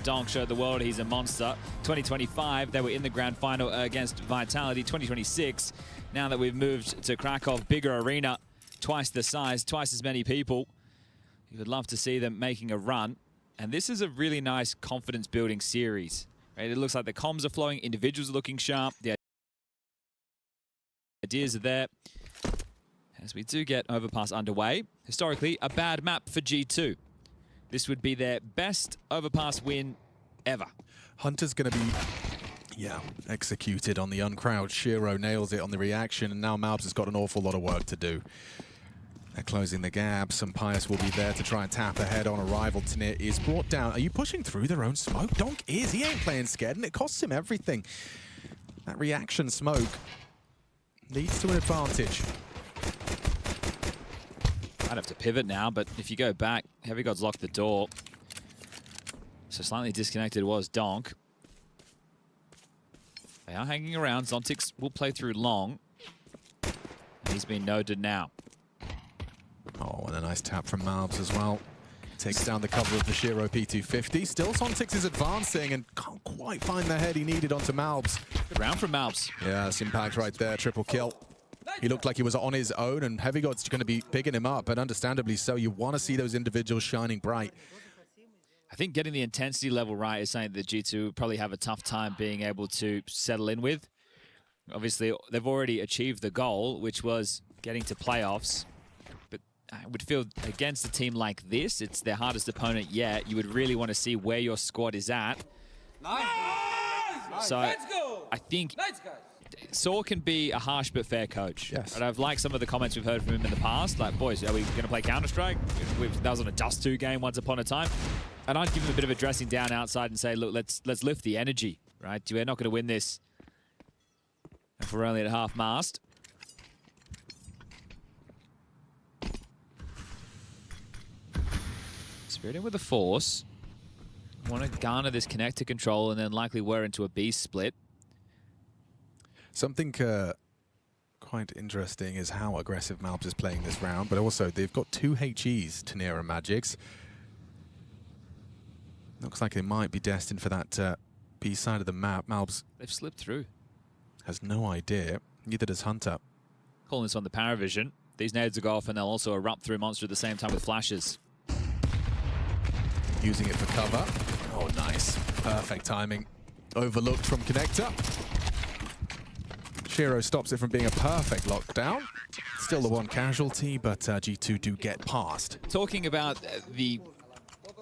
Donk showed the world he's a monster. 2025, they were in the grand final against Vitality. 2026, now that we've moved to Krakow, bigger arena, twice the size, twice as many people. You would love to see them making a run. And this is a really nice confidence-building series. Right? It looks like the comms are flowing, individuals are looking sharp, the ideas are there. As we do get Overpass underway, historically, a bad map for G2. This would be their best Overpass win ever. Hunter's going to be, executed on the uncrowd. Shiro nails it on the reaction, and now Malbs has got an awful lot of work to do. They're closing the gap. Some Pius will be there to try and tap ahead on arrival. Tanir is brought down. Are you pushing through their own smoke? Donk is. He ain't playing scared, and it costs him everything. That reaction smoke leads to an advantage. I'd have to pivot now, but if you go back, Heavy God's locked the door. So slightly disconnected was Donk. They are hanging around. Zontix will play through long. And he's been noted now. Oh, and a nice tap from Malbs as well. Takes down the cover of the Shiro P250. Still, Zontix is advancing and can't quite find the head he needed onto Malbs. Good round from Malbs. Yeah, that's impact right there. Triple kill. He looked like he was on his own, and Heavy God's going to be picking him up, and understandably so. You want to see those individuals shining bright. I think getting the intensity level right is something that G2 probably have a tough time being able to settle in with. Obviously, they've already achieved the goal, which was getting to playoffs. But I would feel against a team like this, it's their hardest opponent yet. You would really want to see where your squad is at. Nice. So Let's go. I think Nice, guys. Saw can be a harsh but fair coach. Yes. And I've liked some of the comments we've heard from him in the past. Like, boys, are we going to play Counter-Strike? That was on a Dust 2 game once upon a time. And I'd give him a bit of a dressing down outside and say, look, let's lift the energy, right? We're not going to win this if we're only at half mast. Spirit in with the Force. Want to garner this connector control and then likely wear into a B split. Something quite interesting is how aggressive Malbs is playing this round, but also they've got 2 HEs, Tanir and Magix. Looks like they might be destined for that B side of the map. Malbs, They've slipped through. has no idea. Neither does Hunter. Calling this on the Paravision. These nades will go off and they'll also erupt through Monster at the same time with flashes. Using it for cover. Oh, nice. Perfect timing. Overlooked from Connector. Shiro stops it from being a perfect lockdown. Still the one casualty, but G2 do get past. Talking about the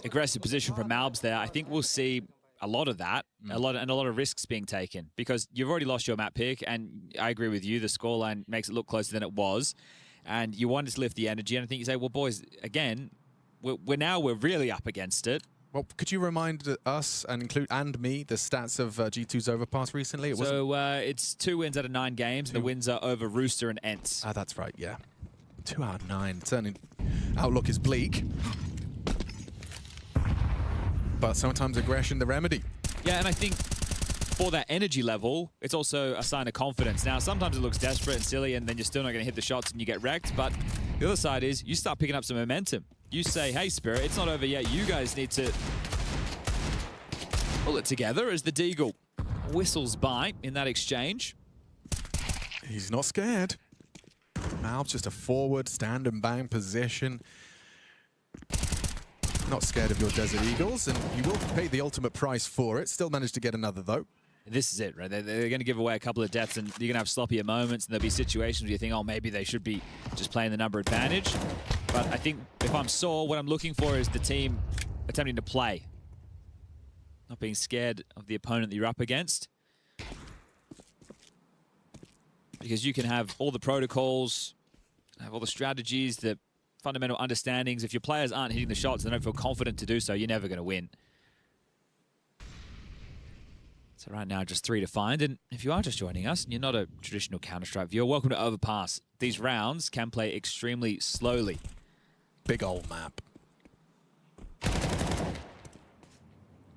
aggressive position from Malbs there, I think we'll see a lot of that, a lot of risks being taken, because you've already lost your map pick, and I agree with you, the scoreline makes it look closer than it was, and you want to lift the energy, and I think you say, well, boys, again, we're really up against it. Well, could you remind us and me the stats of G2's Overpass recently? It's 2 wins out of 9 games. The wins are over Rooster and Ents. Ah, that's right, yeah. 2 out of 9. Certainly, outlook is bleak. But sometimes aggression, the remedy. Yeah, and I think for that energy level, it's also a sign of confidence. Now, sometimes it looks desperate and silly, and then you're still not going to hit the shots and you get wrecked. But the other side is you start picking up some momentum. You say, hey, Spirit, it's not over yet. You guys need to pull it together as the Deagle whistles by in that exchange. He's not scared. Malbs just a forward, stand and bang position. Not scared of your Desert Eagles, and you will pay the ultimate price for it. Still managed to get another, though. This is it, right? They're going to give away a couple of deaths, and you're going to have sloppier moments, and there'll be situations where you think, oh, maybe they should be just playing the number advantage. But I think if I'm Saw, what I'm looking for is the team attempting to play. Not being scared of the opponent that you're up against. Because you can have all the protocols, have all the strategies, the fundamental understandings. If your players aren't hitting the shots, they don't feel confident to do so, you're never going to win. So right now, just 3 to find. And if you are just joining us and you're not a traditional Counter-Strike viewer, welcome to Overpass. These rounds can play extremely slowly. Big old map.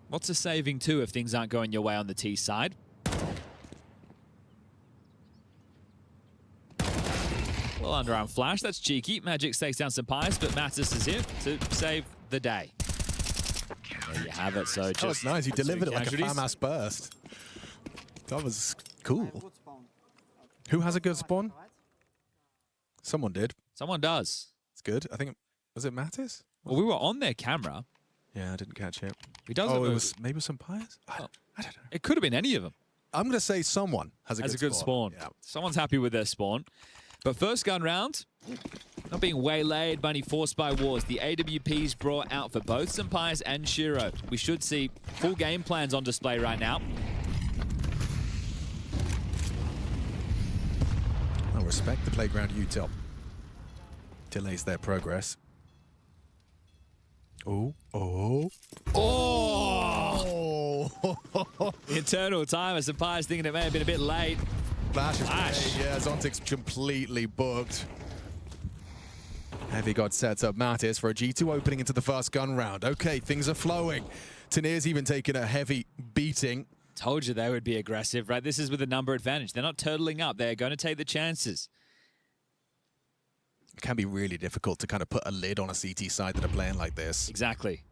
What's a saving too if things aren't going your way on the T side? Well, underarm flash, that's cheeky. Magic takes down some Pius, but Mattis is here to save the day. There you have it. So That was nice. You delivered it like a casualties. FAMAS burst. That was cool. Who has a good spawn? Someone did. Someone does. It's good. I think, was it Mattis? Well, we were on their camera. Yeah, I didn't catch it. He does. Oh, it was maybe some Pies? I don't know. It could have been any of them. I'm going to say someone has a good spawn. Yeah. Someone's happy with their spawn. But first gun round, not being waylaid, but only forced by wars. The AWPs brought out for both Sampayas and Shiro. We should see full game plans on display right now. I respect the playground util. Delays their progress. Oh, oh. Oh! Internal timer. Sampayas thinking it may have been a bit late. Flash is great. Yeah, Zontic's completely booked. Heavy God sets up Mattis for a G2 opening into the first gun round. Okay, things are flowing. Tanir's even taken a heavy beating. Told you they would be aggressive, right? This is with a number advantage. They're not turtling up. They're going to take the chances. It can be really difficult to kind of put a lid on a CT side that are playing like this. Exactly.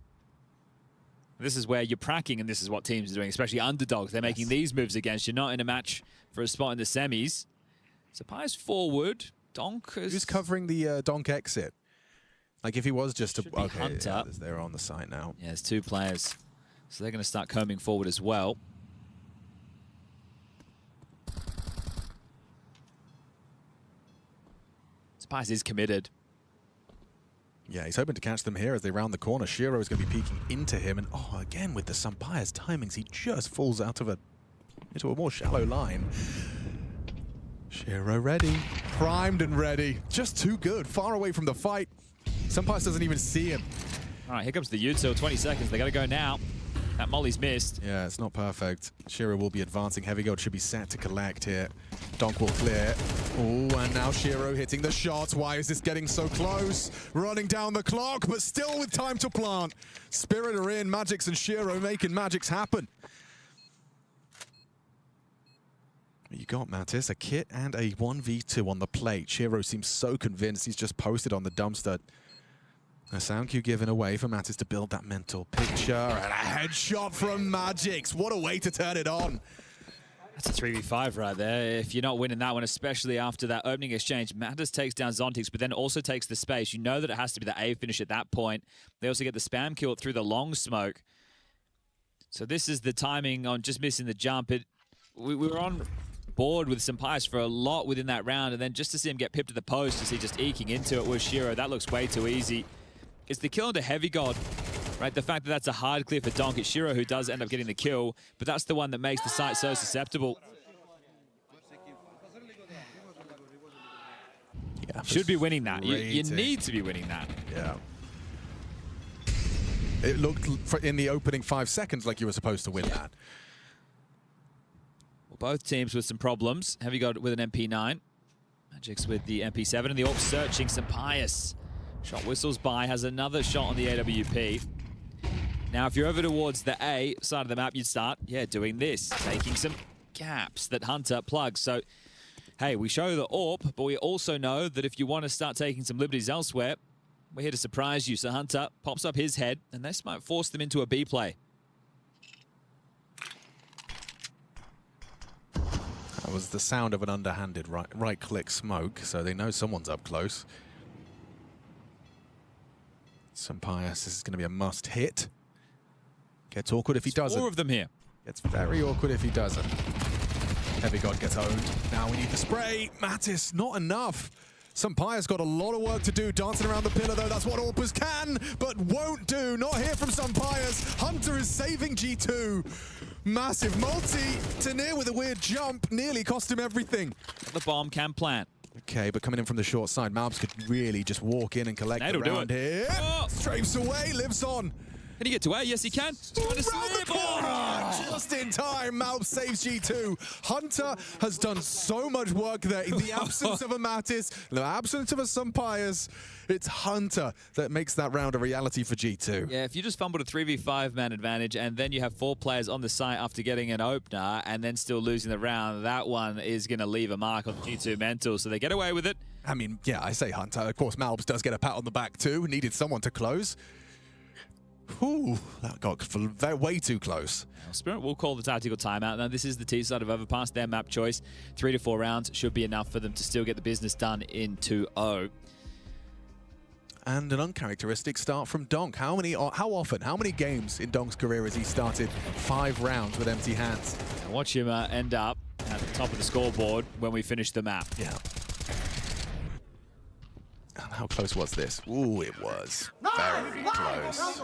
This is where you're pracking, and this is what teams are doing, especially underdogs. They're making these moves against you, not in a match for a spot in the semis. Sampayas forward. Donk is... Who's covering the Donk exit? Like if he was just a... Should be Hunter. Yeah, they're on the site now. Yeah, there's two players. So they're going to start combing forward as well. Sampayas is committed. Yeah, he's hoping to catch them here as they round the corner. Shiro is going to be peeking into him. And, oh, again, with the Sampayas timings, he just falls out of into a more shallow line. Shiro ready. Primed and ready. Just too good. Far away from the fight. Sampayas doesn't even see him. All right, here comes the util. 20 seconds. They got to go now. That molly's missed. Yeah, it's not perfect. Shiro will be advancing. Heavy Gold should be set to collect here. Donk will clear. Oh, and now Shiro hitting the shots. Why is this getting so close? Running down the clock, but still with time to plant. Spirit are in. Magix and Shiro making magics happen. You got, Mattis, a kit and a 1v2 on the plate. Shiro seems so convinced he's just posted on the dumpster. A sound cue given away for Mattis to build that mental picture. And a headshot from Magix. What a way to turn it on. That's a 3v5 right there. If you're not winning that one, especially after that opening exchange, Mattis takes down Zontix, but then also takes the space. You know that it has to be the A finish at that point. They also get the spam kill through the long smoke. So this is the timing on just missing the jump. We were on board with Sampayas for a lot within that round, and then just to see him get pipped to the post, to see just eking into it was Shiro. That looks way too easy. It's the kill into Heavy God, right? The fact that that's a hard clear for Donk. It's Shiro who does end up getting the kill, but that's the one that makes the site so susceptible. Yeah, should be winning that. You need to be winning that. Yeah. It looked in the opening 5 seconds like you were supposed to win that. Well, both teams with some problems. Heavy God with an MP9. Magix with the MP7, and the AWP searching Sampayas. Shot whistles by, has another shot on the AWP. Now, if you're over towards the A side of the map, you'd start, doing this, taking some gaps that Hunter plugs. So, hey, we show the AWP, but we also know that if you want to start taking some liberties elsewhere, we're here to surprise you. So Hunter pops up his head, and this might force them into a B play. That was the sound of an underhanded right-click smoke, so they know someone's up close. Sampayas, this is going to be a must hit. Gets awkward if he doesn't. 4 of them here. Gets very awkward if he doesn't. Heavy God gets owned. Now we need the spray. Mattis, not enough. Sampayas got a lot of work to do dancing around the pillar, though. That's what AWPers can, but won't do. Not here from Sampayas. Hunter is saving G2. Massive multi. Tanir with a weird jump nearly cost him everything. The bomb can plant. Okay, but coming in from the short side, Malbs could really just walk in and collect the round here. Oh. Strafes away, lives on. Can he get to A? Yes, he can. Around the corner! Just in time, Malbs saves G2. Hunter has done so much work there in the absence of a Mattis, the absence of a Sampayas. It's Hunter that makes that round a reality for G2. Yeah, if you just fumbled a 3v5 man advantage and then you have 4 players on the site after getting an opener and then still losing the round, that one is going to leave a mark on G2 mental. So they get away with it. I mean, yeah, I say Hunter. Of course, Malbs does get a pat on the back too. Needed someone to close. Ooh, that got way too close. Well, Spirit will call the tactical timeout. Now, this is the T side of Overpass, their map choice. 3 to 4 rounds should be enough for them to still get the business done in 2-0. And an uncharacteristic start from Donk. How many games in Donk's career has he started 5 rounds with empty hands? Now watch him end up at the top of the scoreboard when we finish the map. Yeah. And how close was this? Ooh, it was very close.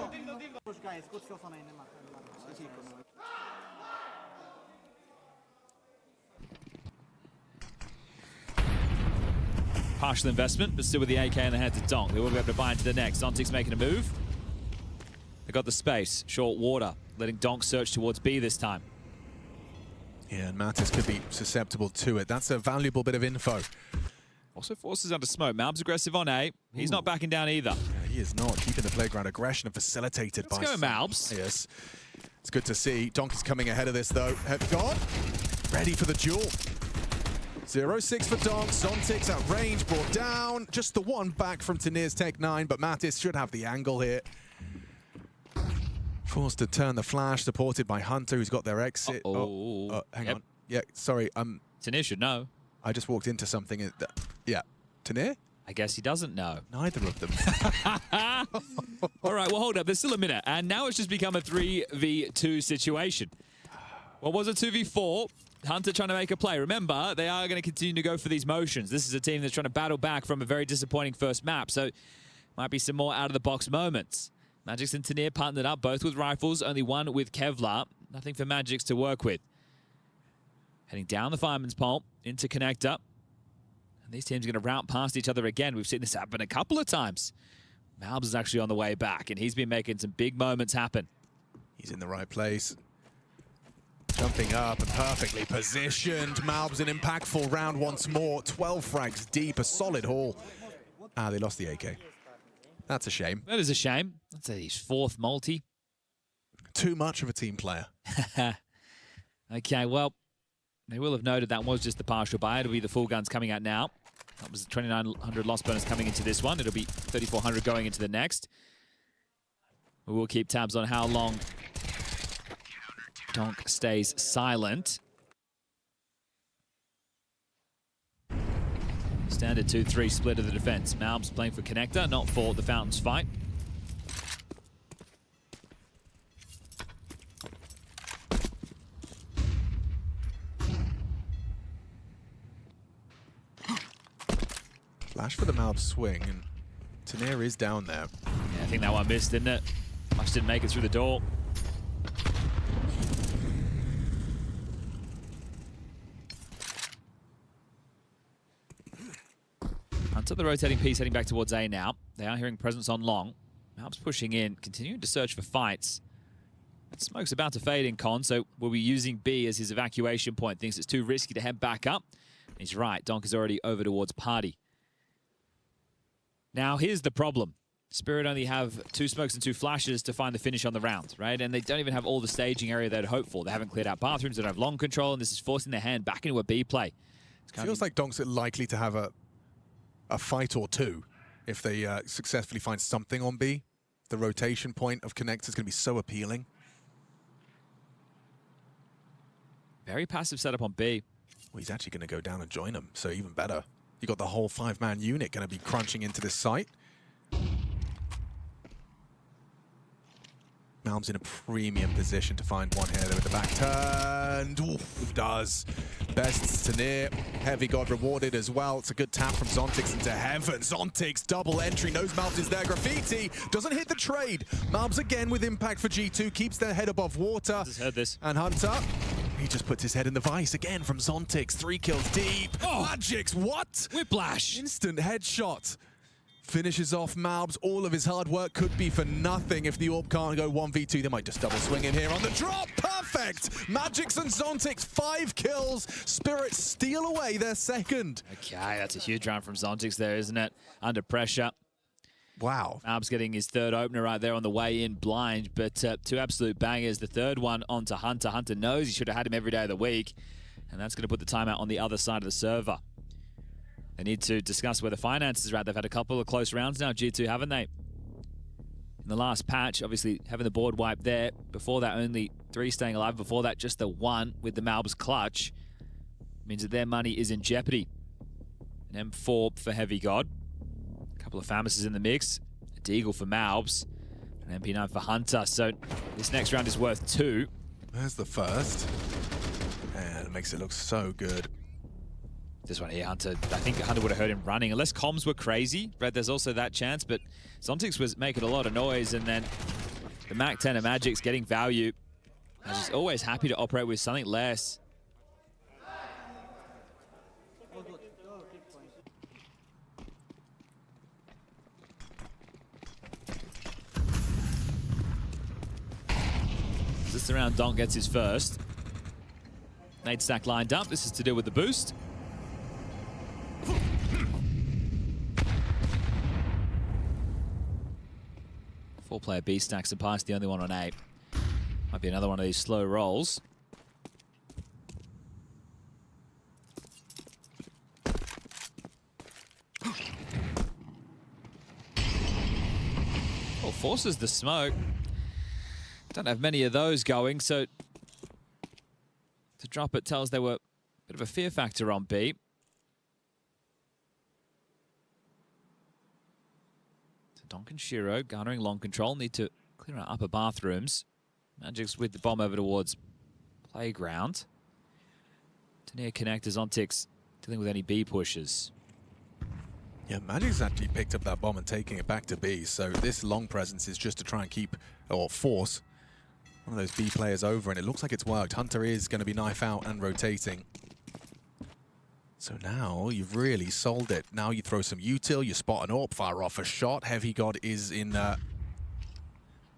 Partial investment, but still with the AK in the hands of Donk. They will be able to buy into the next. Zontic's making a move. They got the space. Short water, letting Donk search towards B this time. Yeah, and Mattis could be susceptible to it. That's a valuable bit of info. Also forces under smoke. Malb's aggressive on A. He's not backing down either. Yeah, he is not. Keeping the playground aggression and facilitated by... Let's go, Malbs. Yes. It's good to see. Donk is coming ahead of this, though. God, ready for the duel. 0-6 for Donk. Zontic's at range, brought down. Just the one back from Tanir's Tech 9, but Mattis should have the angle here. Forced to turn the flash, supported by Hunter, who's got their exit. Hang on. Yeah, sorry. Tanir should know. I just walked into something. Yeah. Tanir? I guess he doesn't know. Neither of them. All right, well, hold up. There's still a minute. And now it's just become a 3v2 situation. What was a 2v4? Hunter trying to make a play. Remember, they are going to continue to go for these motions. This is a team that's trying to battle back from a very disappointing first map, so might be some more out-of-the-box moments. Magix and Tanir partnered up, both with rifles, only one with Kevlar. Nothing for Magix to work with. Heading down the Fireman's Pole into Connector. And these teams are going to route past each other again. We've seen this happen a couple of times. Malbs is actually on the way back, and he's been making some big moments happen. He's in the right place. Jumping up and perfectly positioned. Malbs an impactful round once more. 12 frags deep, a solid haul. Ah, they lost the AK. That's a shame. That is a shame. That's his 4th multi. Too much of a team player. Okay, well, they will have noted that was just the partial buy. It'll be the full guns coming out now. That was the 2,900 loss bonus coming into this one. It'll be 3,400 going into the next. We will keep tabs on how long Donk stays silent. Standard 2-3 split of the defense. Malbs playing for Connector, not for the Fountains fight. Flash for the Malbs swing, and Tanir is down there. Yeah, I think that one missed, didn't it? Much didn't make it through the door. Hunter, the rotating piece, heading back towards A now. They are hearing presence on long. Malbs pushing in, continuing to search for fights. Smoke's about to fade in Con, so we'll be using B as his evacuation point. Thinks it's too risky to head back up. He's right, Donk is already over towards Party. Now, here's the problem. Spirit only have 2 smokes and 2 flashes to find the finish on the round, right? And they don't even have all the staging area they'd hoped for. They haven't cleared out bathrooms, they don't have long control, and this is forcing their hand back into a B play. It feels like Donk's likely to have a fight or two if they successfully find something on B. The rotation point of Connect is going to be so appealing. Very passive setup on B. Well, he's actually going to go down and join them, so even better. You got the whole 5-man unit going to be crunching into this site. Malbs in a premium position to find one here there with the back turned. Oof, does. Best Tanir. Heavy God rewarded as well. It's a good tap from Zontix into heaven. Zontix double entry. Knows Malbs is there. Graffiti doesn't hit the trade. Malbs again with impact for G2. Keeps their head above water. Just heard this. And Hunter. He just puts his head in the vice again from Zontix. 3 kills deep. Oh, Magix, what? Whiplash. Instant headshot. Finishes off Malbs. All of his hard work could be for nothing if the Orb can't go 1v2. They might just double swing him here on the drop. Perfect! Magix and Zontix, 5 kills. Spirit steal away their second. Okay, that's a huge round from Zontix there, isn't it? Under pressure. Wow. Malbs getting his 3rd opener right there on the way in blind, but 2 absolute bangers. The 3rd one onto Hunter. Hunter knows he should have had him every day of the week, and that's going to put the timeout on the other side of the server. They need to discuss where the finances are at. They've had a couple of close rounds now, G2, haven't they? in the last patch. Obviously, having the board wipe there. Before that, only 3 staying alive. Before that, just the 1 with the Malbs clutch. Means that their money is in jeopardy. An M4 for Heavy God. A couple of Famis's in the mix. A Deagle for Malbs. An MP9 for Hunter. So this next round is worth 2. There's the first. And it makes it look so good. This one here, Hunter, I think Hunter would have heard him running. Unless comms were crazy, right? There's also that chance, but Zontix was making a lot of noise, and then the MAC-10 of Magic's getting value. I'm just always happy to operate with something less. This round, Donk gets his first. Nade stack lined up. This is to deal with the boost. 4-player B stacks and Pius, the only one on A. Might be another one of these slow rolls. Oh, forces the smoke. Don't have many of those going, so to drop it tells there were a bit of a fear factor on B. So Donk and Shiro garnering long control, need to clear out upper bathrooms. Magic's with the bomb over towards playground. Tania connectors on ticks, dealing with any B pushes. Yeah, Magic's actually picked up that bomb and taking it back to B, so this long presence is just to try and keep, or force, one of those B players over, and it looks like it's worked. Hunter is going to be knife out and rotating. So now you've really sold it. Now you throw some util, you spot an AWP, fire off a shot. Heavy God is in Oh,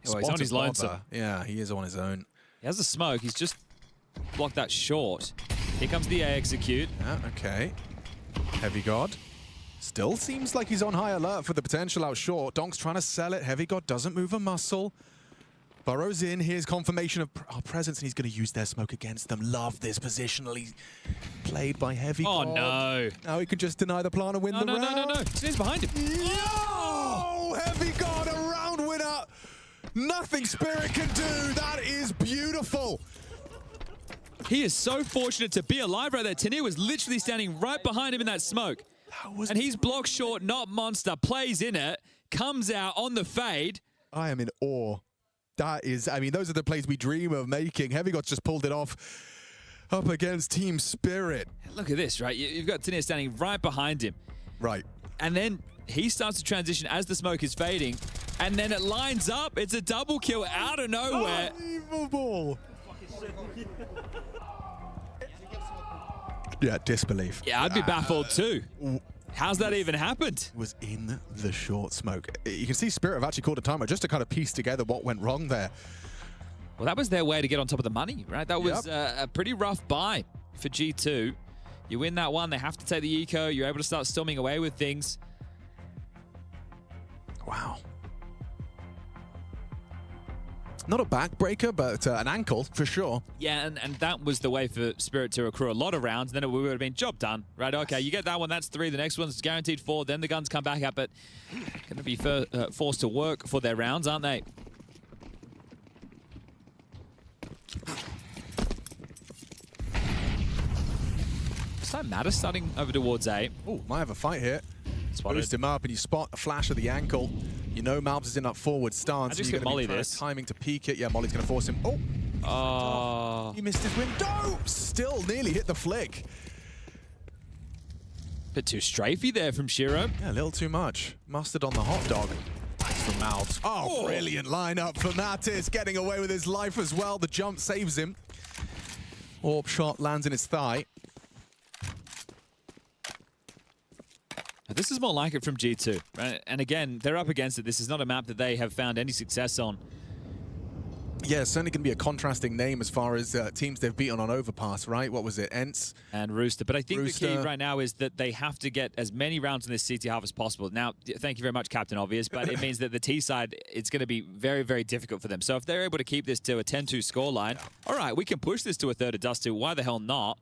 he's on his lonesome. Yeah, he is on his own. He has a smoke, he's just blocked that short. Here comes the A execute. Yeah, okay. Heavy God still seems like he's on high alert for the potential out short. Donk's trying to sell it. Heavy God doesn't move a muscle. Burrows in, here's confirmation of our presence, and he's going to use their smoke against them. Love this positionally played by Heavy God. Oh, no. Now he can just deny the plan and win the round. No. He's behind him. Oh, Heavy God, a round winner. Nothing Spirit can do. That is beautiful. He is so fortunate to be alive right there. Tania was literally standing right behind him in that smoke. And he's blocked short, not monster. Plays in it, comes out on the fade. I am in awe. That is, I mean, those are the plays we dream of making. Heavy God's just pulled it off up against Team Spirit. Look at this, right? You've got Tania standing right behind him. Right. And then he starts to transition as the smoke is fading. And then it lines up. It's a double kill out of nowhere. Unbelievable. Yeah, disbelief. Yeah, I'd be baffled too. How's that even happened? Was in the short smoke. You can see Spirit have actually called a timeout just to kind of piece together what went wrong there. Well, that was their way to get on top of the money, right? That was a pretty rough buy for G2. You win that one, they have to take the eco. You're able to start storming away with things. Wow. Not a backbreaker, but an ankle for sure. Yeah, and that was the way for Spirit to accrue a lot of rounds. Then it would have been job done, right? Okay, you get that one, that's 3. The next one's guaranteed 4. Then the guns come back up, but going to be forced to work for their rounds, aren't they? It's like Matter starting over towards A. Oh, might have a fight here. Spotted. Boost him up, and you spot a flash of the ankle. You know Malbs is in that forward stance. I just You're get gonna Molly be trying this. timing to peek it. Yeah, Molly's going to force him. Oh! Oh. He missed his window! Still nearly hit the flick. Bit too strafey there from Shiro. Yeah, a little too much. Mustard on the hot dog. Nice from Malbs. Oh, brilliant lineup for Mattis. Getting away with his life as well. The jump saves him. Orb shot lands in his thigh. This is more like it from G2, right? And again, they're up against it. This is not a map that they have found any success on. Yeah, it's certainly going to be a contrasting name as far as teams they've beaten on Overpass, right? What was it? Ents? And Rooster. But I think Rooster. the key right now is that they have to get as many rounds in this CT half as possible. Now, thank you very much, Captain Obvious, but it means that the T side, it's going to be very, very difficult for them. So if they're able to keep this to a 10-2 scoreline, all right, we can push this to a third of Dust 2. Why the hell not?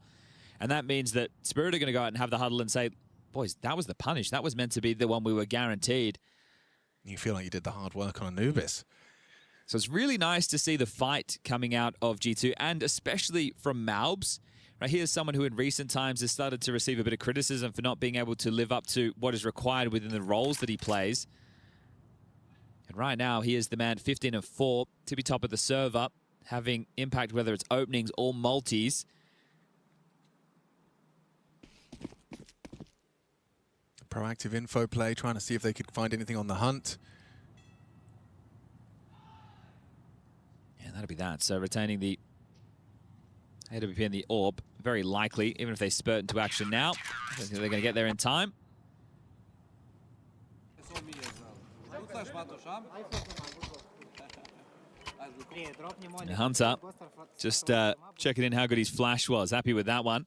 And that means that Spirit are going to go out and have the huddle and say, boys, that was the punish. That was meant to be the one we were guaranteed. You feel like you did the hard work on Anubis. So it's really nice to see the fight coming out of G2, and especially from Malbs. Right, here's someone who in recent times has started to receive a bit of criticism for not being able to live up to what is required within the roles that he plays. And right now, he is the man 15-4 to be top of the server, having impact whether it's openings or multis. Proactive info play, trying to see if they could find anything on the hunt. Yeah, that'll be that. So retaining the AWP and the AWP, very likely, even if they spurt into action now. I don't think they're going to get there in time. And Hunter just checking in how good his flash was. Happy with that one.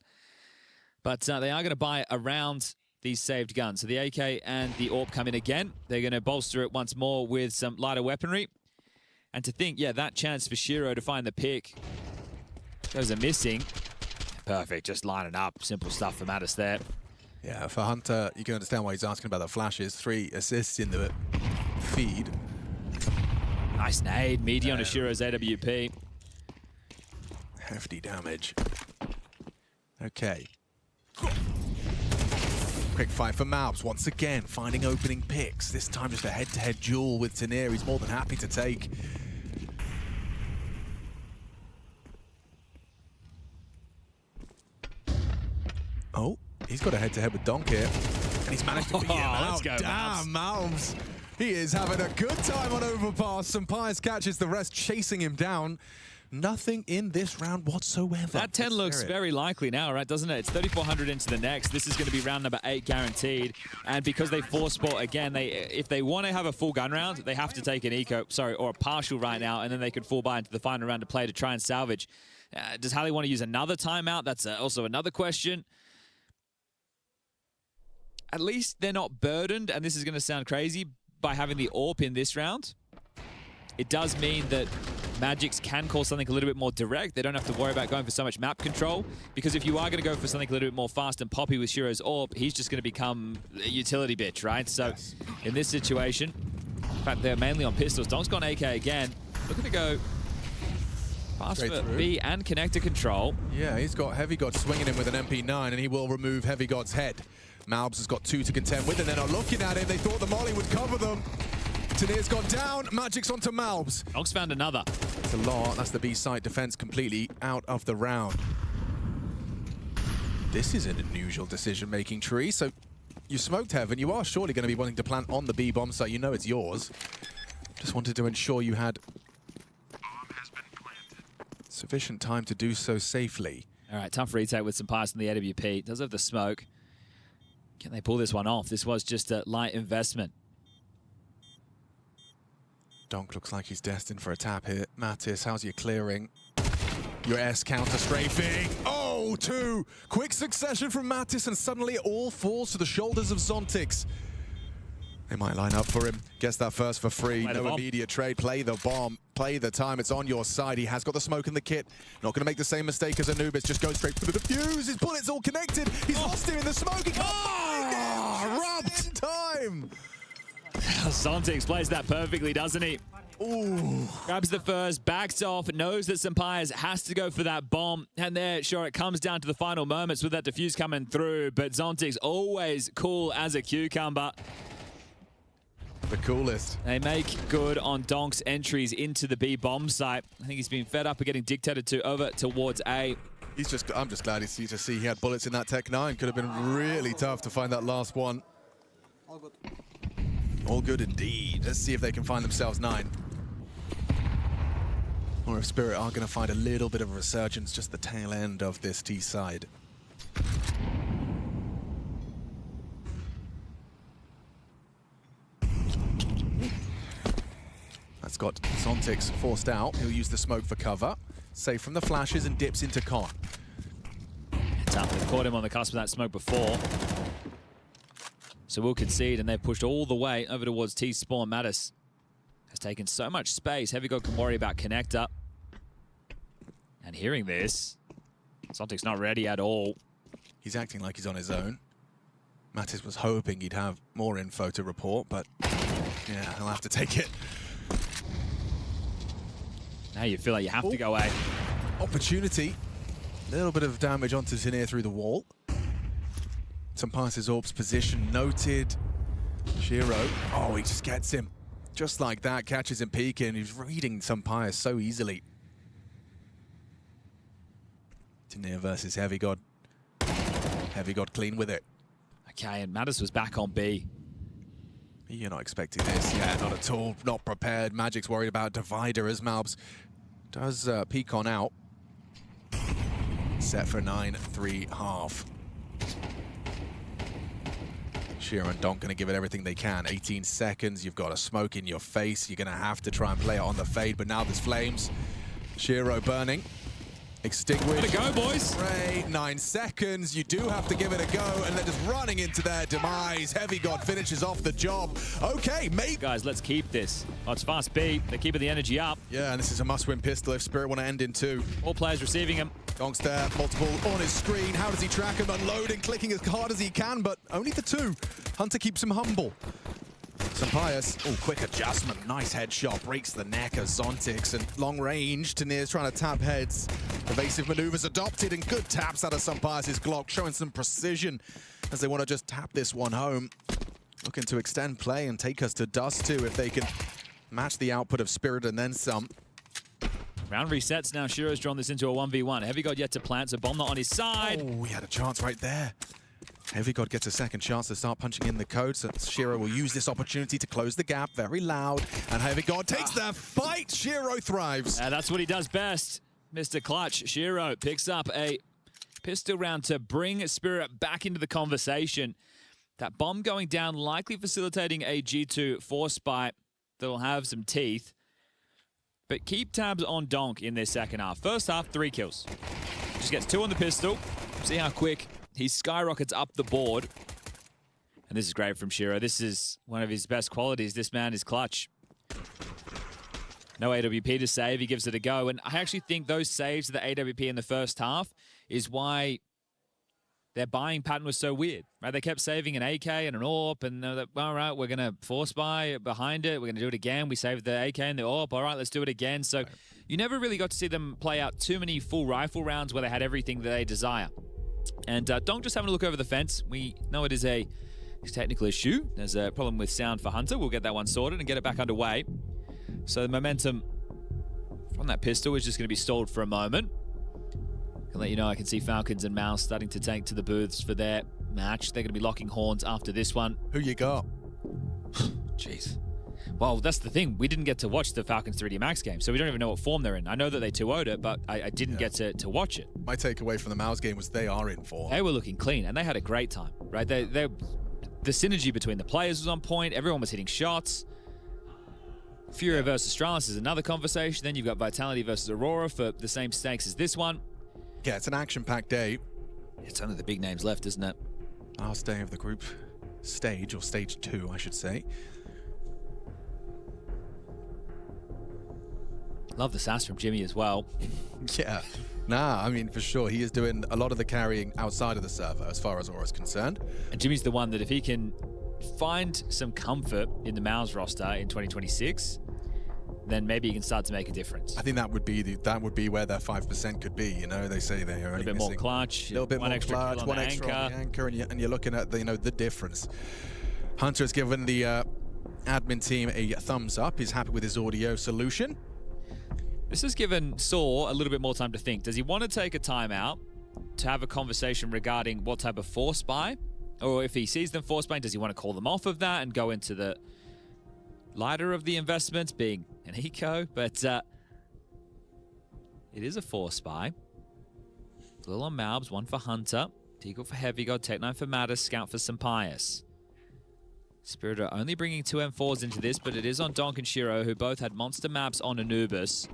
But they are going to buy around these saved guns. So the AK and the AWP come in again. They're going to bolster it once more with some lighter weaponry. And to think, yeah, that chance for Shiro to find the pick. Those are missing. Perfect, just lining up. Simple stuff for Mattis there. Yeah, for Hunter, you can understand why he's asking about the flashes. 3 assists in the feed. Nice nade, meaty on Ashiro's AWP. Hefty damage. Okay. Quick fight for Malbs, once again, finding opening picks. This time just a head-to-head duel with Tanir. He's more than happy to take. Oh, he's got a head-to-head with Donk here. And he's managed to beat him out. Damn, Malbs. He is having a good time on Overpass. Sampayas catches the rest, chasing him down. Nothing in this round whatsoever. That 10 looks very likely now, right, doesn't it? It's 3,400 into the next. This is going to be round number 8 guaranteed. And because they force sport again, if they want to have a full gun round, they have to take an eco, or a partial right now, and then they could fall by into the final round to play to try and salvage. Does Halley want to use another timeout? That's also another question. At least they're not burdened, and this is going to sound crazy, by having the AWP in this round. It does mean that Magics can call something a little bit more direct. They don't have to worry about going for so much map control, because if you are going to go for something a little bit more fast and poppy with Shiro's AWP, he's just going to become a utility bitch, right? So yes. In this situation, in fact, they're mainly on pistols. Donk's gone AK again. Looking to go fast for B and connector control. Yeah, he's got Heavy God swinging him with an MP9, and he will remove Heavy God's head. Malbs has got 2 to contend with, and they're not looking at him. They thought the molly would cover them. Tanir's gone down. Magic's onto Malbs. Donk's found another. It's a lot. That's the B site defense completely out of the round. This is an unusual decision-making tree. So you smoked Heaven. You are surely going to be wanting to plant on the B bomb site. You know it's yours. Just wanted to ensure you had sufficient time to do so safely. All right, tough retake with some pass in the AWP. Does have the smoke. Can they pull this one off? This was just a light investment. Donk looks like he's destined for a tap here. Mattis, how's your clearing? Your S counter strafing. Oh, 2! Quick succession from Mattis, and suddenly it all falls to the shoulders of Zontix. They might line up for him. Gets that first for free. No immediate trade. Play the bomb. Play the time. It's on your side. He has got the smoke in the kit. Not going to make the same mistake as Anubis. Just goes straight for the defuse. His bullet's all connected. He's lost him in the smoke. He can't find him. Rubbed in time. Zontix plays that perfectly, doesn't he? Ooh. Grabs the first, backs off, knows that Sampayas has to go for that bomb. And there, sure, it comes down to the final moments with that defuse coming through. But Zontix always cool as a cucumber. The coolest. They make good on Donk's entries into the B bomb site. I think he's been fed up of getting dictated to over towards A. I'm just glad to see he had bullets in that Tech 9. Could have been really tough to find that last one. All good. All good indeed. Let's see if they can find themselves 9. Or if Spirit are going to find a little bit of a resurgence, just the tail end of this T side. That's got Zontix forced out. He'll use the smoke for cover. Safe from the flashes and dips into Con. Tough. They've caught him on the cusp of that smoke before. So we'll concede, and they've pushed all the way over towards T-Spawn. Mattis has taken so much space. Heavy God can worry about connector. And hearing this, Zontix not ready at all. He's acting like he's on his own. Mattis was hoping he'd have more info to report, but Yeah, he'll have to take it. Now you feel like you have to go away. Opportunity. A little bit of damage onto Tenier through the wall. Sampayas' Orb's position noted. Shiro, oh, he just gets him. Just like that, catches him peeking. He's reading Sampayas so easily. Tenier versus Heavy God. Heavy God clean with it. Okay, and Mattis was back on B. You're not expecting this. Yeah, not at all. Not prepared. Magic's worried about Divider as Malbs does peek on out. Set for 9-3 half. Shiro and Donk going to give it everything they can. 18 seconds. You've got a smoke in your face. You're going to have to try and play it on the fade, but now there's flames. Shiro burning. Extinguish. Let it go, boys. Ray, 9 seconds. You do have to give it a go, and they're just running into their demise. Heavy God finishes off the job. Okay, mate. Guys, let's keep this. Oh, it's fast B. They're keeping the energy up. Yeah, and this is a must-win pistol if Spirit want to end in 2. All players receiving him. Donk's there, multiple on his screen. How does he track him? Unloading, clicking as hard as he can, but only the 2. Hunter keeps him humble. Sampayas, oh, quick adjustment, nice headshot, breaks the neck of Zontix, and long range, Tenier's trying to tap heads. Evasive maneuvers adopted, and good taps out of Sampayas' Glock, showing some precision as they want to just tap this one home. Looking to extend play and take us to Dust 2 if they can match the output of Spirit and then some. Round resets now. Shiro's drawn this into a 1v1. Heavy God yet to plant, so Bomb not on his side. Oh, he had a chance right there. Heavy God gets a second chance to start punching in the code, so Shiro will use this opportunity to close the gap very loud, and Heavy God takes the fight. Shiro thrives. That's what he does best. Mr. Clutch, Shiro picks up a pistol round to bring Spirit back into the conversation. That bomb going down, likely facilitating a G2 force bite that'll have some teeth. But keep tabs on Donk in this second half. First half, 3 kills. Just gets 2 on the pistol. See how quick he skyrockets up the board. And this is great from Shiro. This is one of his best qualities. This man is clutch. No AWP to save. He gives it a go. And I actually think those saves to the AWP in the first half is why their buying pattern was so weird, right? They kept saving an AK and an AWP, and they're like, all right, we're going to force buy behind it. We're going to do it again. We saved the AK and the AWP. All right, let's do it again. So you never really got to see them play out too many full rifle rounds where they had everything that they desire. And Donk just having a look over the fence. We know it is a technical issue. There's a problem with sound for Hunter. We'll get that one sorted and get it back underway. So the momentum from that pistol is just going to be stalled for a moment. Can let you know I can see Falcons and Mouse starting to take to the booths for their match. They're going to be locking horns after this one. Who you got? Jeez. Well, that's the thing. We didn't get to watch the Falcons 3D Max game, so we don't even know what form they're in. I know that they 2-0'd it, but I didn't get to watch it. My takeaway from the Mouse game was they are in form. They were looking clean, and they had a great time, right? The synergy between the players was on point. Everyone was hitting shots. Furia versus Astralis is another conversation. Then you've got Vitality versus Aurora for the same stakes as this one. Yeah, it's an action-packed day. It's only the big names left, isn't it? Last day of the group stage, or stage 2, I should say. Love the sass from Jimmy as well. Yeah. Nah, I mean, for sure. He is doing a lot of the carrying outside of the server as far as Aura's concerned. And Jimmy's the one that if he can find some comfort in the Mouse roster in 2026, then maybe he can start to make a difference. I think that would be where their 5% could be. You know, they say they are only a bit more clutch, a little bit one more extra clutch, kill on one the extra anchor. on the anchor, and you're looking at the difference. Hunter has given the admin team a thumbs up. He's happy with his audio solution. This has given Saw a little bit more time to think. Does he want to take a timeout to have a conversation regarding what type of force buy? Or if he sees them force buying, does he want to call them off of that and go into the lighter of the investments, being an eco? But it is a force buy. Little on Malbs, one for Hunter. Deagle for Heavy God, Tech9 for Mattis, Scout for Sampayas. Spirit are only bringing 2 M4s into this, but it is on Donk and Shiro, who both had monster maps on Anubis.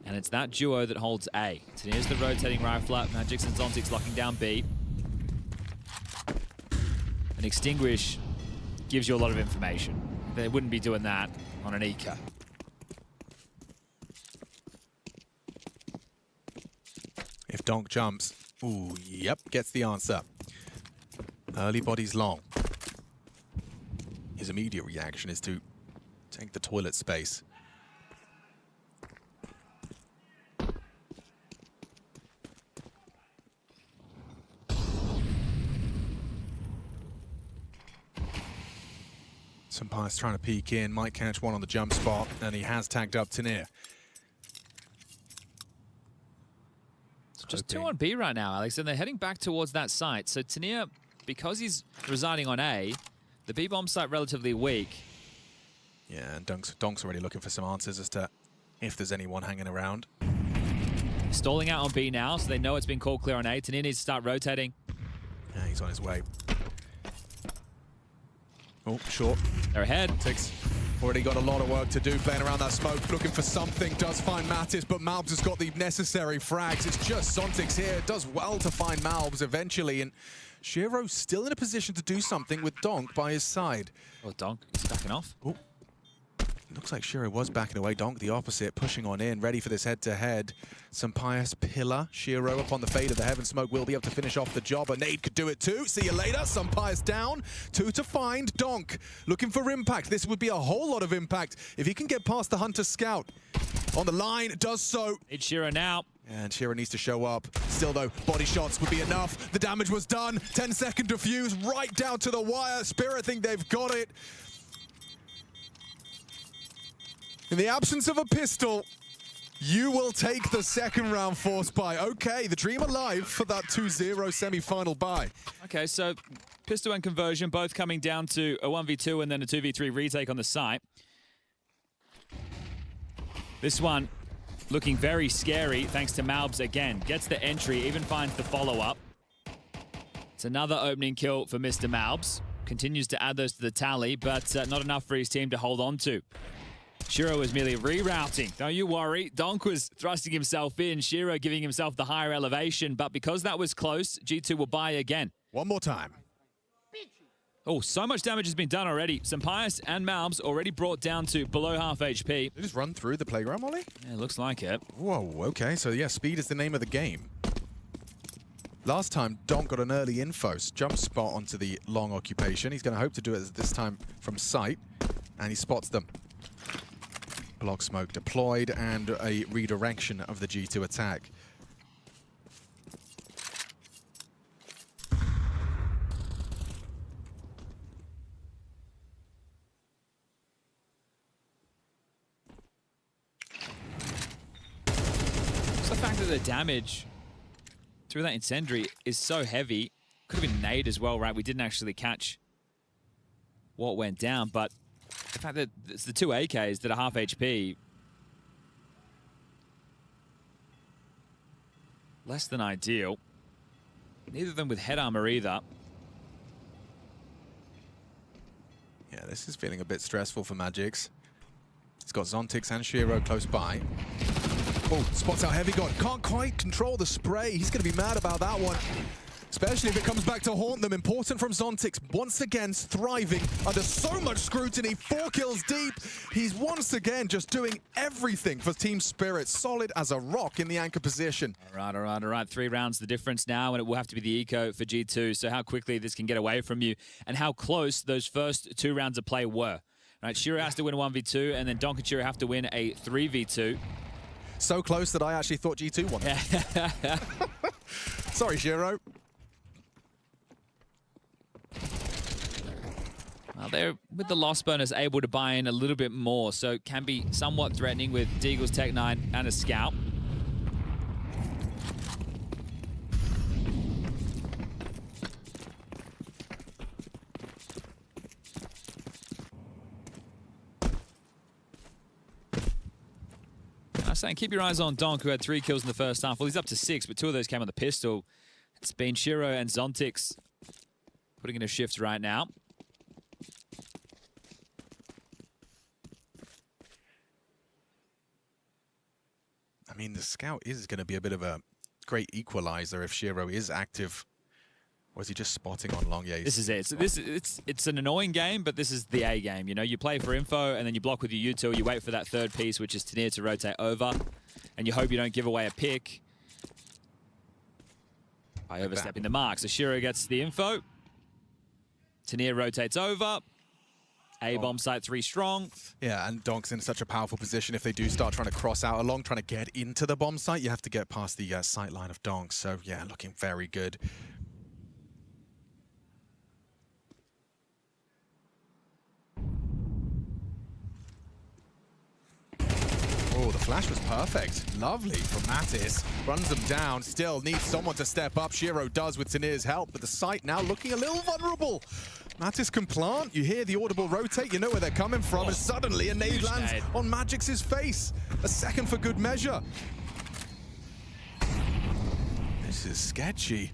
And it's that duo that holds A. So here's the rotating rifler. Magix and Zontix locking down B. An Extinguish gives you a lot of information. They wouldn't be doing that on an eco. If Donk jumps, ooh, yep, gets the answer. Early body's long. his immediate reaction is to take the toilet space. Sampath's trying to peek in, might catch one on the jump spot, and he has tagged up Tanir. It's just 2 on B right now, Alex, and they're heading back towards that site. So Tanir, because he's residing on A, the B bomb site relatively weak. Yeah, and Donk's already looking for some answers as to if there's anyone hanging around. Stalling out on B now, so they know it's been called clear on A. Tanir needs to start rotating. Yeah, he's on his way. Oh, short. They're ahead. Six. Already got a lot of work to do playing around that smoke, looking for something. Does find Mattis, but Malbs has got the necessary frags. It's just Zontix here. Does well to find Malbs eventually, and Shiro still in a position to do something with Donk by his side. Oh, Donk, he's backing off. Oh. Looks like Shiro was backing away. Donk the opposite, pushing on in, ready for this head-to-head. Some pious pillar. Shiro upon the fade of the heaven smoke will be able to finish off the job. A nade could do it too. See you later. Some pious down. 2 to find. Donk looking for impact. This would be a whole lot of impact if he can get past the Hunter Scout. On the line, does so. It's Shiro now. And Shiro needs to show up. Still though, body shots would be enough. The damage was done. 10-second defuse right down to the wire. Spirit think they've got it. In the absence of a pistol, you will take the second round force buy. Okay, the dream alive for that 2-0 semi-final buy. Okay, so pistol and conversion both coming down to a 1v2 and then a 2v3 retake on the site. This one looking very scary thanks to Malbs again. Gets the entry, even finds the follow-up. It's another opening kill for Mr. Malbs. Continues to add those to the tally, but not enough for his team to hold on to. Shiro was merely rerouting. Don't you worry. Donk was thrusting himself in. Shiro giving himself the higher elevation. But because that was close, G2 will buy again. One more time. Oh, so much damage has been done already. Sampaths and Malbs already brought down to below half HP. Did you just run through the playground, Molly? Yeah, looks like it. Whoa, okay. So yeah, speed is the name of the game. Last time, Donk got an early info. Jump spot onto the long occupation. He's going to hope to do it this time from sight. And he spots them. Block smoke deployed and a redirection of the G2 attack. It's the fact that the damage through that incendiary is so heavy. Could have been nade as well, right? We didn't actually catch what went down, but the fact that it's the 2 AKs that are half HP, less than ideal. Neither of them with head armor either. Yeah, this is feeling a bit stressful for Magix. It's got Zontix and Shiro close by. Oh, spots out Heavy God. Can't quite control the spray. He's going to be mad about that one. Especially if it comes back to haunt them. Important from Zontix. Once again, thriving under so much scrutiny. 4 kills deep. He's once again just doing everything for Team Spirit. Solid as a rock in the anchor position. All right. 3 rounds the difference now, and it will have to be the eco for G2. So how quickly this can get away from you, and how close those first 2 rounds of play were. Right, Shiro has to win a 1v2, and then Donk and Shiro have to win a 3v2. So close that I actually thought G2 won. Sorry, Shiro. Well, they're, with the loss bonus, able to buy in a little bit more, so can be somewhat threatening with Deagle's Tech 9 and a Scout. I was saying, keep your eyes on Donk, who had 3 kills in the first half. Well, he's up to 6, but 2 of those came on the pistol. It's been Shiro and Zontix putting in a shift right now. I mean, the Scout is going to be a bit of a great equalizer if Shiro is active. Or is he just spotting on long? Yeah, this is it. So it's an annoying game, but this is the A game. You know, you play for info, and then you block with your util. You wait for that third piece, which is Tanir to rotate over, and you hope you don't give away a pick by overstepping the mark. So Shiro gets the info. Tanir rotates over. A bomb site 3 strong. Yeah, and Donk's in such a powerful position. If they do start trying to cross out along, trying to get into the bomb site, you have to get past the sight line of Donk. So yeah, looking very good. Oh, the flash was perfect. Lovely from Mattis. Runs them down. Still needs someone to step up. Shiro does with Tanir's help, but the site now looking a little vulnerable. Mattis can plant. You hear the audible rotate. You know where they're coming from. And suddenly a nade lands on Magix's face. A second for good measure. This is sketchy.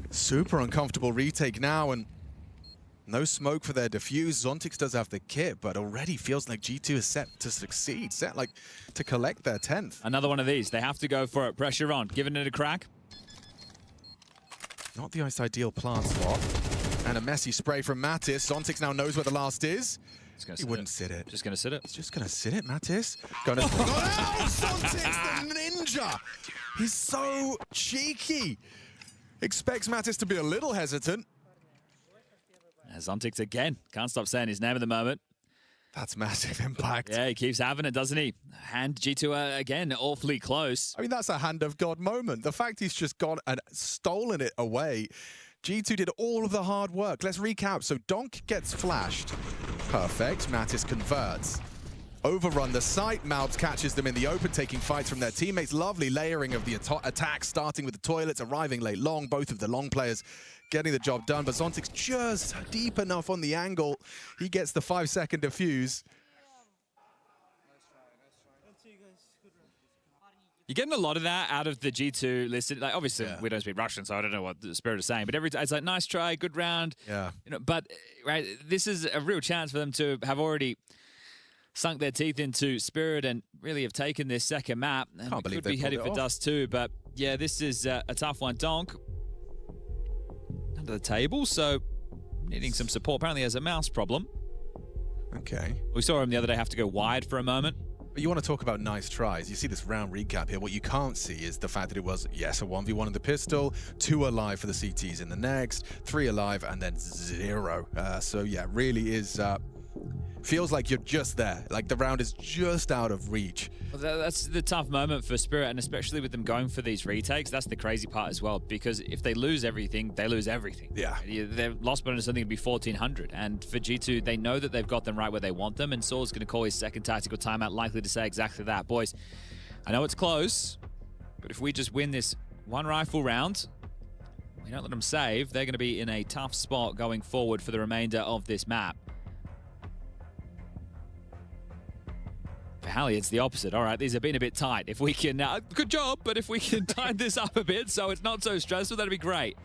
Super uncomfortable retake now, and no smoke for their defuse. Zontix does have the kit, but already feels like G2 is set to succeed, set like to collect their 10th. Another one of these. They have to go for it. Pressure on. Giving it a crack. Not the most ideal plant spot. And a messy spray from Mattis. Zontix now knows where the last is. He wouldn't sit it. Just going to sit it. He's just going to sit it, Mattis. Going to... Oh, Zontix, the ninja! He's so cheeky. Expects Mattis to be a little hesitant. Zontix again. Can't stop saying his name at the moment. That's massive impact. Yeah, he keeps having it, doesn't he? Hand G2 again, awfully close. I mean, that's a hand of God moment. The fact he's just gone and stolen it away. G2 did all of the hard work. Let's recap. So Donk gets flashed. Perfect. Mattis converts. Overrun the site. Malbs catches them in the open, taking fights from their teammates. Lovely layering of the attack, starting with the toilets, arriving late long. Both of the long players getting the job done, but Zontix just deep enough on the angle. He gets the 5-second defuse. You're getting a lot of that out of the G2 listed. Like, obviously, we don't speak Russian, so I don't know what the Spirit is saying. But every time it's like, nice try, good round. Yeah. You know, but right, this is a real chance for them to have already sunk their teeth into Spirit and really have taken this second map. And Can't believe could be headed for Dust too. But yeah, this is a tough one. Donk under the table, so needing some support. Apparently has a mouse problem. Okay. We saw him the other day have to go wide for a moment. But you want to talk about nice tries. You see this round recap here. What you can't see is the fact that it was, yes, a 1v1 in the pistol, 2 alive for the CTs in the next, 3 alive, and then 0. So yeah, really is... feels like you're just there. Like the round is just out of reach. Well, that's the tough moment for Spirit, and especially with them going for these retakes, that's the crazy part as well, because if they lose everything, they lose everything. Yeah. Their loss bonus, I think, would be 1,400, and for G2, they know that they've got them right where they want them, and Saul's going to call his second tactical timeout, likely to say exactly that. Boys, I know it's close, but if we just win this one rifle round, we don't let them save, they're going to be in a tough spot going forward for the remainder of this map. For Hallie, it's the opposite. All right, these have been a bit tight. If we can, good job, but if we can tighten this up a bit so it's not so stressful, that'd be great.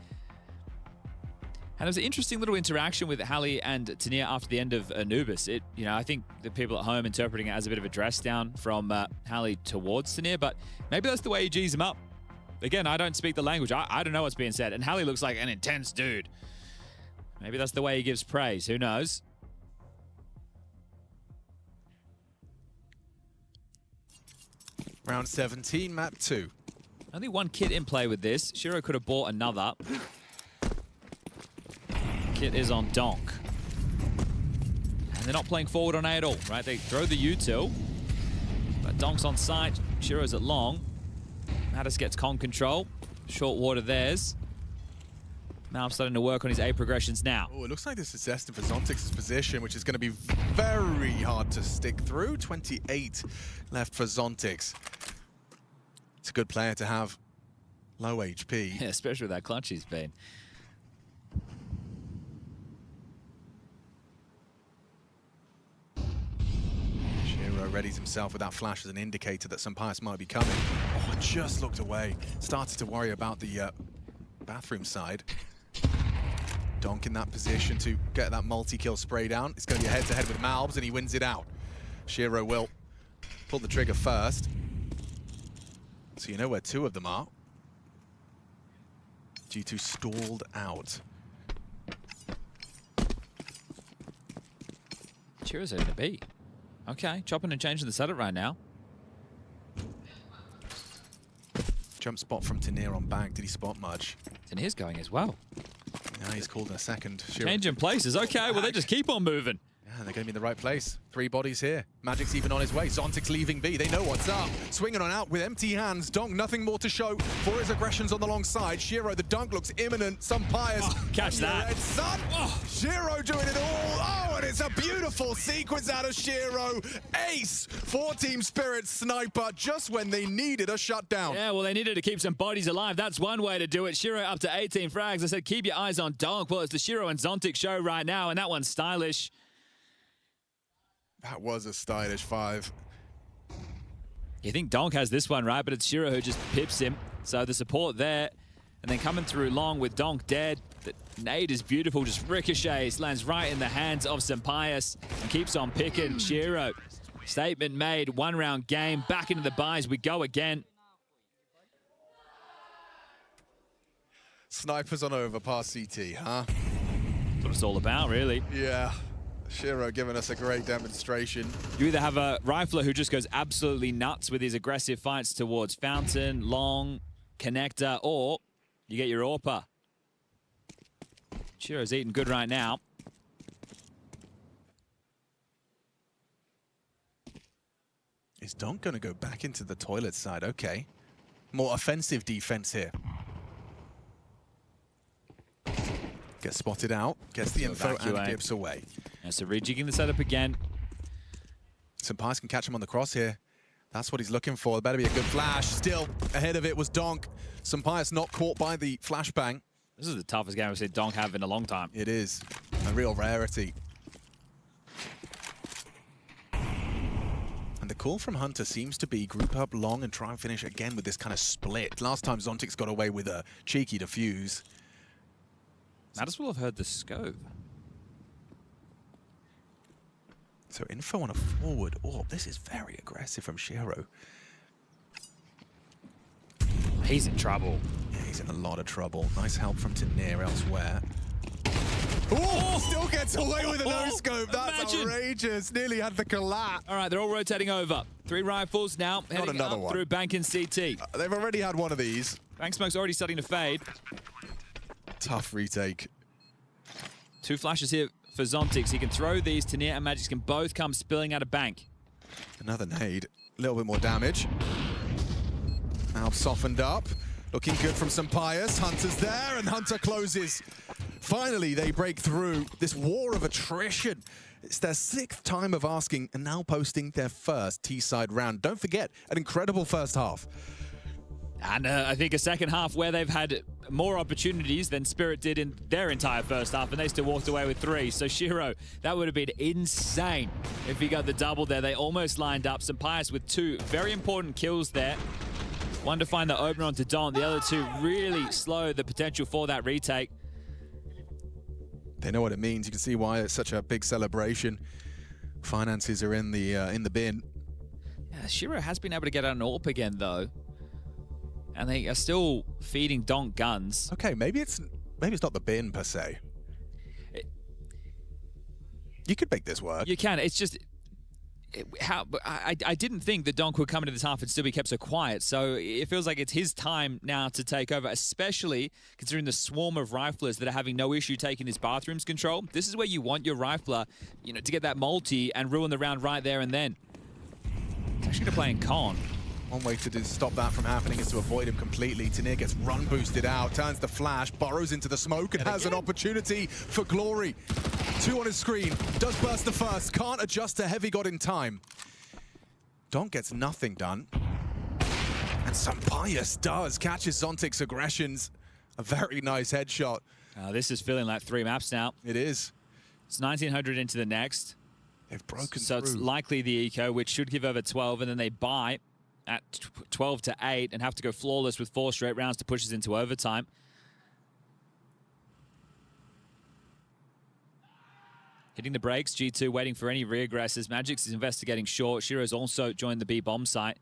And it was an interesting little interaction with Hallie and Tanir after the end of Anubis. I think the people at home interpreting it as a bit of a dress down from Hallie towards Tanir, but maybe that's the way he G's him up. Again, I don't speak the language. I don't know what's being said, and Hallie looks like an intense dude. Maybe that's the way he gives praise. Who knows? Round 17, map 2. Only one kit in play with this. Shiro could have bought another. Kit is on Donk. And they're not playing forward on A at all, right? They throw the util, but Donk's on site. Shiro's at long. Mattis gets con control. Short water theirs. Now I'm starting to work on his A progressions now. Oh, it looks like this is destined for Zontix's position, which is going to be very hard to stick through. 28 left for Zontix. It's a good player to have low HP. Yeah, especially with that clutch he's been. Shiro readies himself with that flash as an indicator that some Pius might be coming. Oh, just looked away. Started to worry about the bathroom side. Donk in that position to get that multi-kill spray down. It's going to be a head-to-head with Malbs, and he wins it out. Shiro will pull the trigger first. So you know where 2 of them are. G2 stalled out. Shiro's in a B. Okay, chopping and changing the setup right now. Jump spot from Tanir on bag. Did he spot much? Tanir's going as well. Yeah, he's called in a second. Shiro. Changing places. Okay, well, they just keep on moving. And they're going to be in the right place. 3 bodies here. Magic's even on his way. Zontic's leaving B. They know what's up. Swinging on out with empty hands. Donk, nothing more to show for his aggressions on the long side. Shiro, the dunk looks imminent. Some pious. Catch that. Son. Shiro doing it all. Oh, and it's a beautiful sequence out of Shiro. Ace for Team Spirit Sniper just when they needed a shutdown. Yeah, well, they needed to keep some bodies alive. That's one way to do it. Shiro up to 18 frags. I said, keep your eyes on Donk. Well, it's the Shiro and Zontic show right now, and that one's stylish. That was a stylish 5. You think Donk has this one, right? But it's Shiro who just pips him. So the support there. And then coming through long with Donk dead. The nade is beautiful, just ricochets, lands right in the hands of Sampaius and keeps on picking Shiro. Statement made, 1-round game. Back into the buys we go again. Snipers on Overpass CT, huh? That's what it's all about, really. Yeah. Shiro giving us a great demonstration. You either have a rifler who just goes absolutely nuts with his aggressive fights towards Fountain, Long, Connector, or you get your AWPer. Shiro's eating good right now. Is Donk going to go back into the toilet side? Okay. More offensive defense here. Gets spotted out, gets the info and dips away. Yeah, so rejigging the setup again. Sampaius can catch him on the cross here. That's what he's looking for. There better be a good flash. Still, ahead of it was Donk. Sampaius not caught by the flashbang. This is the toughest game I've seen Donk have in a long time. It is a real rarity. And the call from Hunter seems to be group up long and try and finish again with this kind of split. Last time Zontic's got away with a cheeky defuse. Mattis will have heard the scope. So info on a forward orb. This is very aggressive from Shiro. He's in trouble. Yeah, he's in a lot of trouble. Nice help from Tanir elsewhere. Oh, still gets away with a no-scope. That's outrageous. Nearly had the collapse. All right, they're all rotating over. 3 rifles now, heading another up one. through Bank and CT. They've already had one of these. Bank smoke's already starting to fade. Tough retake. 2 flashes here for Zontix. He can throw these. Tanir and Magix can both come spilling out of Bank. Another nade. A little bit more damage. Now softened up. Looking good from Sampaius. Hunter's there, and Hunter closes. Finally, they break through this war of attrition. It's their 6th time of asking and now posting their first T-side round. Don't forget, an incredible first half. And I think a second half where they've had more opportunities than Spirit did in their entire first half, and they still walked away with 3. So Shiro, that would have been insane if he got the double there. They almost lined up. Sampaius with 2 very important kills there. One to find the opener onto Don. The other 2 really slow the potential for that retake. They know what it means. You can see why it's such a big celebration. Finances are in the bin. Yeah, Shiro has been able to get out an AWP again, though. And they are still feeding Donk guns. Okay, maybe it's not the bin per se. You could make this work. You can. It's just I didn't think that Donk would come into this half and still be kept so quiet. So it feels like it's his time now to take over, especially considering the swarm of riflers that are having no issue taking this bathroom's control. This is where you want your rifler, you know, to get that multi and ruin the round right there and then. It's actually going to play in con. One way to stop that from happening is to avoid him completely. Tanir gets run boosted out, turns the flash, burrows into the smoke, and has an opportunity for glory. 2 on his screen, does burst the first, can't adjust to Heavy God in time. Donk gets nothing done. And Sampaius does, catches Zontic's aggressions. A very nice headshot. This is feeling like 3 maps now. It is. It's 1900 into the next. They've broken so through. It's likely the eco, which should give over 12, and then they buy at 12 to 8 and have to go flawless with 4 straight rounds to push us into overtime. Hitting the brakes, G2 waiting for any reaggresses. Magix is investigating short. Shiro's also joined the B bomb site.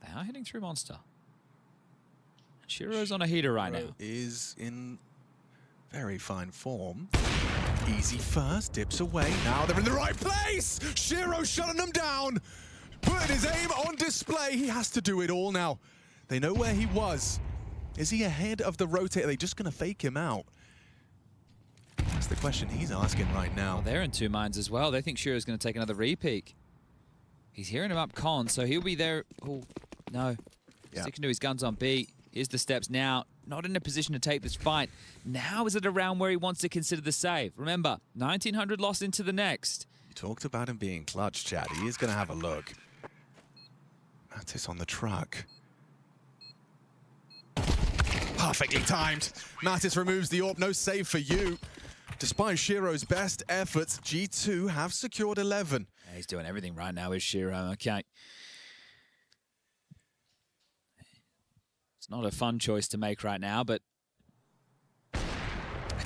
They are hitting through Monster. Shiro's on a heater right now. Is in very fine form. Easy first, dips away. Now they're in the right place! Shiro shutting them down! putting his aim on display. He has to do it all now. They know where he was. Is he ahead of the rotate? Are they just going to fake him out? That's the question he's asking right now. Well, they're in two minds as well. They think Shiro's going to take another repeat. He's hearing him up con, so he'll be there. Oh, no. Yeah. Sticking to his guns on B. Here's the steps now. Not in a position to take this fight. Now is it a round where he wants to consider the save. Remember, 1900 lost into the next. You talked about him being clutch, Chad. He is going to have a look. Mattis on the truck. Perfectly timed. Mattis removes the AWP. No save for you. Despite Shiro's best efforts, G2 have secured 11. Yeah, he's doing everything right now, is Shiro. Okay. It's not a fun choice to make right now, but I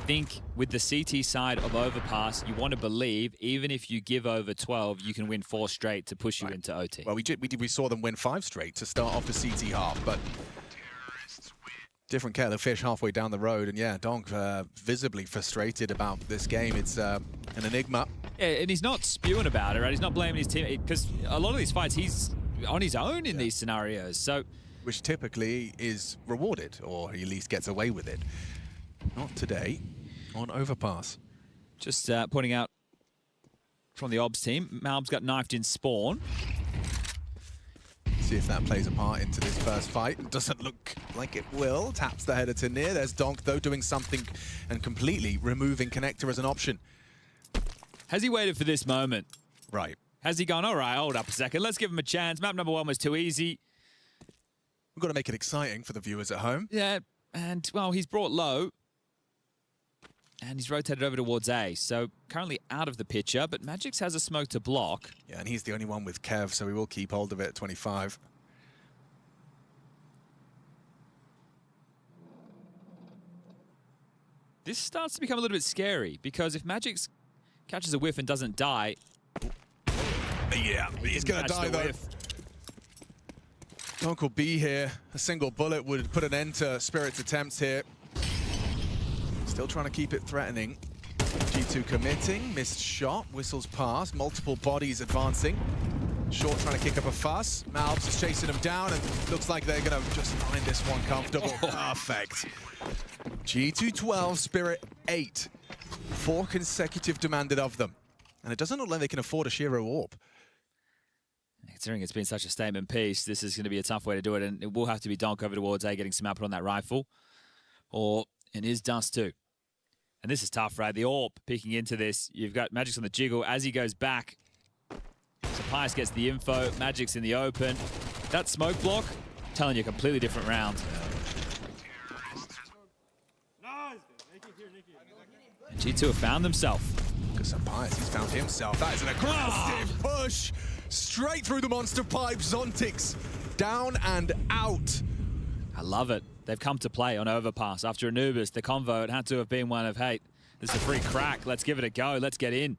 think with the CT side of Overpass, you want to believe even if you give over 12, you can win 4 straight to push you into OT. Well, we saw them win 5 straight to start off the CT half, but different kettle of fish halfway down the road. And yeah, Donk visibly frustrated about this game. It's an enigma. Yeah, and he's not spewing about it, right? He's not blaming his team, because a lot of these fights, he's on his own in these scenarios. So, which typically is rewarded, or he at least gets away with it. Not today on Overpass. Just pointing out from the OBS team, Malb's got knifed in spawn. See if that plays a part into this first fight. Doesn't look like it will. Taps the header to near. There's Donk, though, doing something and completely removing Connector as an option. Has he waited for this moment? Right. Has he gone, all right, hold up a second, let's give him a chance. Map number 1 was too easy. We've got to make it exciting for the viewers at home. Yeah, and, well, he's brought low. And he's rotated over towards A, so currently out of the picture, but Magix has a smoke to block. Yeah, and he's the only one with Kev, so we will keep hold of it at 25. This starts to become a little bit scary, because if Magix catches a whiff and doesn't die... Yeah, he's going to die, though. Donk will be here. A single bullet would put an end to Spirit's attempts here. Still trying to keep it threatening. G2 committing, missed shot, whistles past, multiple bodies advancing. Short trying to kick up a fuss. Malbs is chasing him down, and looks like they're going to just find this one comfortable. Perfect. G2 12, Spirit 8. 4 consecutive demanded of them. And it doesn't look like they can afford a Shiro AWP. Considering it's been such a statement piece, this is going to be a tough way to do it, and it will have to be Donk over towards A, getting some output on that rifle. Or it is Dust too. And this is tough, right? The AWP peeking into this. You've got Magix on the jiggle as he goes back. So Pius gets the info. Magix in the open. That smoke block, I'm telling you, a completely different round. And G2 have found themselves. Because Pius, he's found himself. That is an aggressive push. Straight through the monster pipe. Zontix down and out. I love it. They've come to play on Overpass. After Anubis, the convo, it had to have been one of, hey, this is a free crack. Let's give it a go. Let's get in.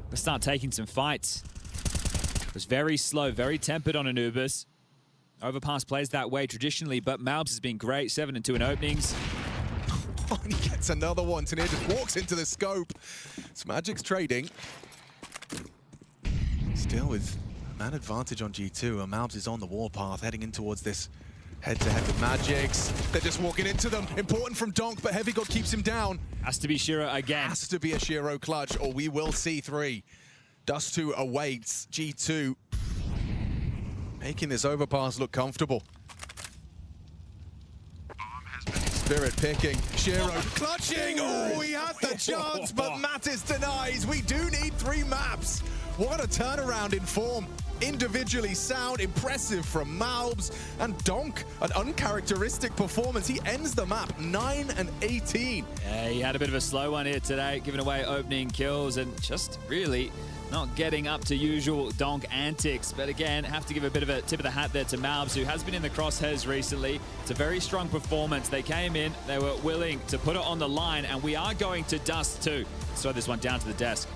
Let's start taking some fights. It was very slow, very tempered on Anubis. Overpass plays that way traditionally, but Malbs has been great. 7 and 2 in openings. And he gets another one. Tanir just walks into the scope. It's Magic's trading. Still with man advantage on G2, and Malbs is on the warpath, heading in towards this head-to-head with Magix. They're just walking into them. Important from Donk, but Heavy God keeps him down. Has to be Shiro again. Has to be a Shiro clutch, or we will see 3. Dust 2 awaits. G2 making this Overpass look comfortable. Spirit picking. Shiro clutching. Oh, he had the chance, but Mattis denies. We do need 3 maps. What a turnaround in form. Individually sound, impressive from Malbs, and Donk, an uncharacteristic performance. He ends the map 9 and 18. Yeah, he had a bit of a slow one here today, giving away opening kills and just really not getting up to usual Donk antics. But again, have to give a bit of a tip of the hat there to Malbs, who has been in the crosshairs recently. It's a very strong performance. They came in, they were willing to put it on the line, and we are going to Dust too. Throw this one down to the desk.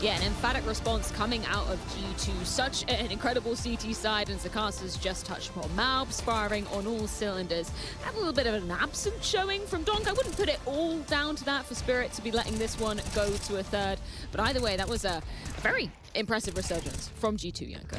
Yeah, an emphatic response coming out of G2. Such an incredible CT side, and Zakasa's just touched upon Malbs firing on all cylinders. Had a little bit of an absent showing from Donk. I wouldn't put it all down to that for Spirit to be letting this one go to a third. But either way, that was a very impressive resurgence from G2, Yanko.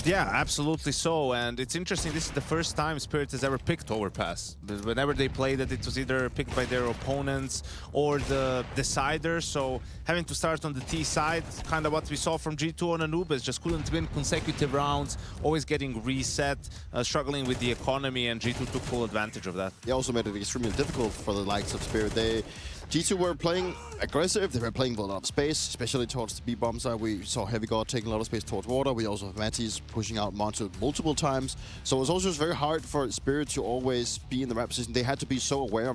Yeah, absolutely so. And it's interesting, this is the first time Spirit has ever picked Overpass. Whenever they played it, it was either picked by their opponents or the decider. So having to start on the T side, kind of what we saw from G2 on Anubis, just couldn't win consecutive rounds, always getting reset, struggling with the economy, and G2 took full advantage of that. They also made it extremely difficult for the likes of Spirit. G2 were playing aggressive, they were playing with a lot of space, especially towards the B-bomb side. We saw Heavy God taking a lot of space towards water. We also have Mattis pushing out Monster multiple times. So it was also just very hard for Spirit to always be in the right position. They had to be so aware of